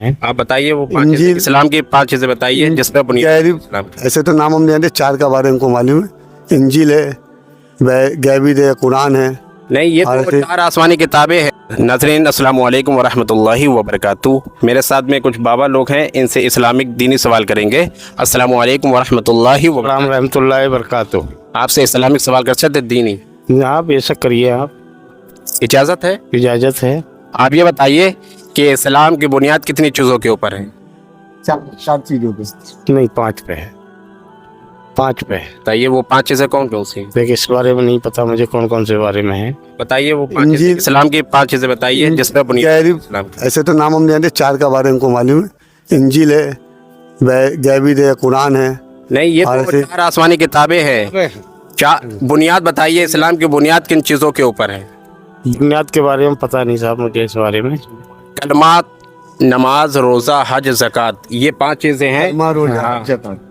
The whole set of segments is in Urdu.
آپ بتائیے وہ پانچ چیزیں، اسلام کی 5 چیزیں بتائیے جس پہ بنیاد اسلام کی۔ ایسے تو نام ہم نہیں جانتے، 4 کا بارے ہم کو معلوم ہے، انجیل ہے، غیبی ہے، قرآن ہے۔ نہیں، یہ تو 4 آسمانی کتابیں ہیں۔ ناظرین السلام علیکم ورحمۃ اللہ وبرکاتہ۔ میرے ساتھ میں کچھ بابا لوگ ہیں، ان سے اسلامک دینی سوال کریں گے۔ السلام علیکم ورحمۃ اللہ وبرکاتہ۔ رحمۃ اللہ وبرکاتہ۔ آپ سے اسلامک سوال کر سکتے دینی؟ آپ بے شک کریے، آپ اجازت ہے؟ اجازت ہے۔ آپ یہ بتائیے کہ اسلام کی بنیاد کتنی چیزوں کے اوپر ہے؟ 4 چیزوں پہ۔ نہیں، 5 پہ ہے، 5 پہ ہے۔ بتائیے وہ 5 چیزیں کون کون سی؟ دیکھیے اس بارے میں نہیں پتا مجھے کون کون سے بارے میں ہے۔ بتائیے وہ 5 چیزیں، اسلام کی 5 چیزیں بتائیے جس پہ بنیاد اسلام کی۔ ایسے تو نام ہم نہیں جانتے، 4 کا بارے ہم کو معلوم ہے، انجیل ہے، غیبی ہے، قرآن ہے۔ نہیں، یہ تو 4 آسمانی کتابیں ہیں۔ بنیاد بتائیے، اسلام کی بنیاد کن چیزوں کے اوپر ہے؟ بنیاد کے بارے میں پتا نہیں صاحب مجھے اس بارے میں۔ کلمات، نماز، روزہ، حج، زکوٰۃ، یہ 5 چیزیں ہیں،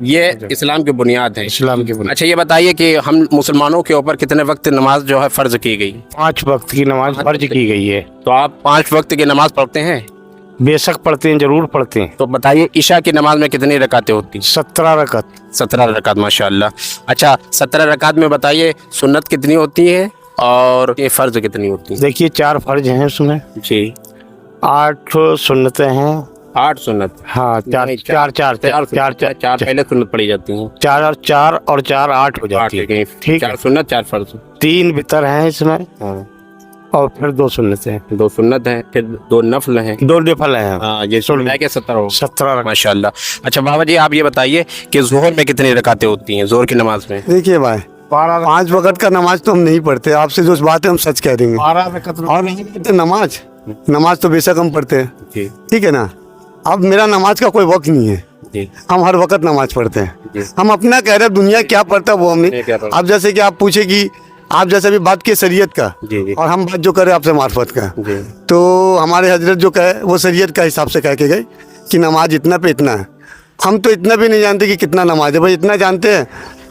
یہ اسلام کی بنیاد ہے۔ اسلام کی بنیاد اچھا یہ بتائیے کہ ہم مسلمانوں کے اوپر کتنے وقت نماز جو ہے فرض کی گئی؟ 5 وقت کی نماز فرض کی گئی ہے۔ تو آپ 5 وقت کی نماز پڑھتے ہیں؟ بے شک پڑھتے ہیں، ضرور پڑھتے ہیں۔ تو بتائیے عشاء کی نماز میں کتنی رکعتیں ہوتی ہیں؟ 17 رکعت۔ 17 رکعت، ماشاء اللہ۔ اچھا 17 رکعت میں بتائیے سنت کتنی ہوتی ہے اور یہ فرض کتنی ہوتی ہیں؟ دیکھیے 4 فرض ہیں اس میں، جی 8 سنتیں ہیں۔ 8 سنت؟ ہاں، 4 پہلے سنت پڑھی جاتی ہیں، 4 اور 4 8 ہو جاتی ہے، ٹھیک ہے۔ 4 سنت 4 فرض۔ 3 وتر ہیں اس میں، اور پھر 2 سنتیں ہیں، 2 سنت ہیں، پھر 2 نفل ہیں۔ 2 نفل ہیں۔ ہاں یہ سن ہے کہ 17 ہو 17 رکعت۔ ماشاء اللہ۔ اچھا بابا جی آپ یہ بتائیے کہ ظہر میں کتنی رکعتیں ہوتی ہیں، ظہر کی نماز میں؟ دیکھیے بھائی، 5 وقت کا نماز تو ہم نہیں پڑھتے، آپ سے جو بات ہے ہم سچ کہہ دیں گے۔ 12 رکعت۔ اور نہیں پڑھتے نماز تو بے شک ہم پڑھتے ہیں، جی ٹھیک ہے نا۔ اب میرا نماز کا کوئی وقت نہیں ہے، جی ہم ہر وقت نماز پڑھتے جی۔ ہیں۔ ہم اپنا کہہ رہے ہیں، دنیا کیا پڑھتا ہے وہ ہم نہیں۔ کیا پڑھتا؟ اب جیسے کہ آپ پوچھے کہ آپ جیسے بھی بات کی شریعت کا، جی جی اور ہم بات جو کرے آپ سے معرفت کا، جی تو ہمارے حضرت جو کہے وہ شریعت کا حساب سے کہہ کے گئے کہ نماز اتنا پہ اتنا ہے۔ ہم تو اتنا بھی نہیں جانتے کہ کتنا نماز ہے، بھائی اتنا جانتے ہیں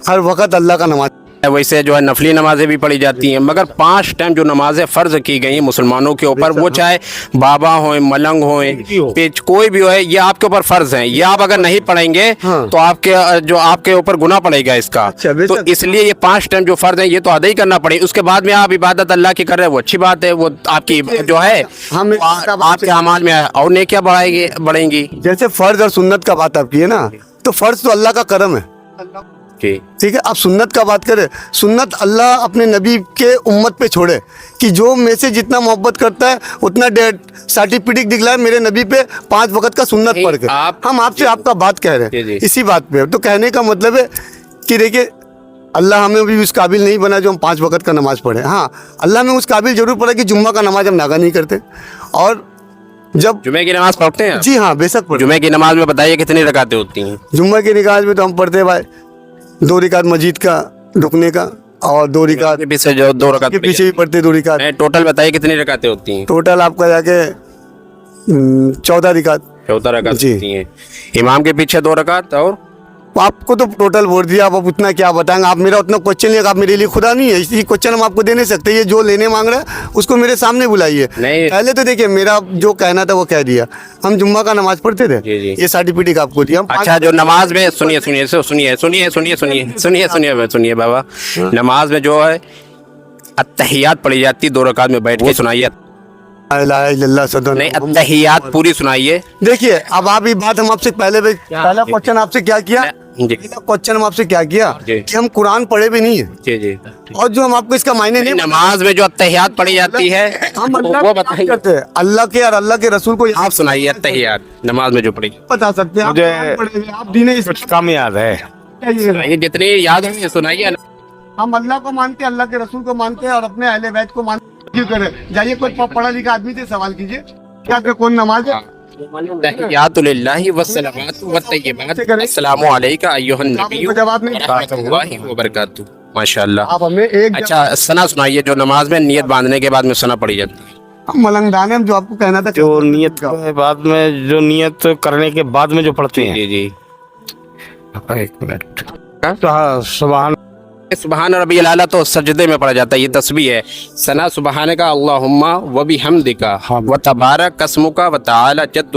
ہر وقت اللہ کا نماز۔ ویسے جو ہے نفلی نمازیں بھی پڑھی جاتی ہیں، مگر 5 ٹائم جو نمازیں فرض کی گئی ہیں مسلمانوں کے اوپر، وہ چاہے بابا ہوئیں، ملنگ ہوئیں، کوئی بھی ہوئے، یہ آپ کے اوپر فرض ہیں۔ یہ آپ اگر نہیں پڑھیں گے تو آپ کے اوپر گناہ پڑے گا اس کا۔ تو اس لیے یہ 5 ٹائم جو فرض ہیں یہ تو ادا ہی کرنا پڑے۔ اس کے بعد میں آپ عبادت اللہ کی کر رہے ہیں، وہ اچھی بات ہے، وہ آپ کی جو ہے آپ کے اعمال میں اور نیکیاں بڑھیں گی۔ جیسے فرض اور سنت کا بات آپ کی ہے نا، تو فرض تو اللہ کا کرم ہے، ٹھیک ہے۔ آپ سنت کا بات کریں، سنت اللہ اپنے نبی کے امت پہ چھوڑے کہ جو میں سے جتنا محبت کرتا ہے اتنا سرٹیفکیٹ دکھلائے میرے نبی پہ 5 وقت کا سنت پڑھ کے۔ ہم آپ سے آپ کا بات کہہ رہے ہیں اسی بات پہ، تو کہنے کا مطلب ہے کہ دیکھیے اللہ ہمیں بھی اس قابل نہیں بنا جو ہم 5 وقت کا نماز پڑھیں۔ ہاں اللہ میں اس قابل ضرور پڑا کہ جمعہ کا نماز ہم ناغہ نہیں کرتے، اور جب جمعہ کی نماز پڑھتے ہیں؟ جی ہاں بے شک پڑھتے۔ جمعہ کی نماز میں بتائیے کتنی رکعتیں ہوتی ہیں؟ جمعہ کی نماز میں تو ہم پڑھتے ہیں بھائی 2 رکعت مسجد کا رکنے کا، اور 2 رکعت پیچھے جو 2 رکعت کے پیچھے بھی پڑھتے 2 رکعت۔ ٹوٹل بتائیے کتنی رکعتیں ہوتی ہیں؟ ٹوٹل آپ کا جا کے 14 رکعت 14 رکعت جی۔ ہوتی ہیں۔ امام کے پیچھے 2 رکعت، اور آپ کو تو ٹوٹل بول دیا، آپ اتنا کیا بتائیں گے؟ آپ میرا اتنا کوشچن لے گا، آپ میرے لیے خدا نہیں ہے، اس لیے کوشچن ہم آپ کو دے نہیں سکتے۔ یہ جو لینے مانگ رہا ہے اس کو میرے سامنے بلائیے۔ نہیں پہلے تو دیکھیے میرا جو کہنا تھا وہ کہہ دیا، ہم جمعہ کا نماز پڑھتے تھے، جی جی۔ یہ سرٹیفکیٹ آپ کو دیا۔ اچھا جو نماز میں سنیے بابا، نماز میں جو ہے التحیات پڑھی جاتی ہے 2 رکعت میں بیٹھ کے، سنائیے۔ لا الہ الا اللہ صدق۔ نہیں التحیات پوری سنائیے۔ دیکھیے اب آپ یہ بات ہم آپ سے پہلا کوشچن آپ سے کیا کیا؟ جی پہلا کوشچن ہم آپ سے کیا کیا جی۔ کہ ہم قرآن پڑھے بھی نہیں ہیں، جی جی۔ اور جو ہم آپ کو اس کا معنی نہیں نماز میں جو التحیات پڑھی جاتی ہے ہم وہ اللہ بتائیے، کرتے ہیں، اللہ کے اور اللہ کے رسول کو آپ سنائیے التحیات نماز میں جو پڑھی۔ بتا سکتے ہیں، مجھے آپ دین کچھ کم یاد ہے۔ یہ جتنی یاد ہے سنائیے۔ ہم اللہ کو مانتے ہیں، اللہ کے رسول کو مانتے ہیں، اور اپنے اہل بیت کو مانتے ہیں۔ کیوں کریں؟ جائیے کوئی پڑھا لکھا آدمی سے سوال کیجیے کہ آپ کا کون نماز ہے؟ تحیات للہ والصلوات والطیبات، السلام علیکم ایھا النبی ورحمۃ اللہ وبرکاتہ۔ ماشاء اللہ۔ آپ ہمیں ایک اچھا ثنا سنائیے جو نماز میں نیت باندھنے کے بعد میں ثنا پڑھی جاتی ہے۔ ملنگ دان ہے، جو آپ کو کہنا تھا جو نیت کے بعد میں، جو نیت کرنے کے بعد میں جو پڑھتے ہیں، جی جی۔ ایک منٹ، سبحان سبحان ربی الاعلیٰ تو سجدے میں پڑھا جاتا ہے، یہ تسبیح ہے۔ ثنا سبحانک اللہم وبحمدک وتبارک اسمک وتعالی جدک۔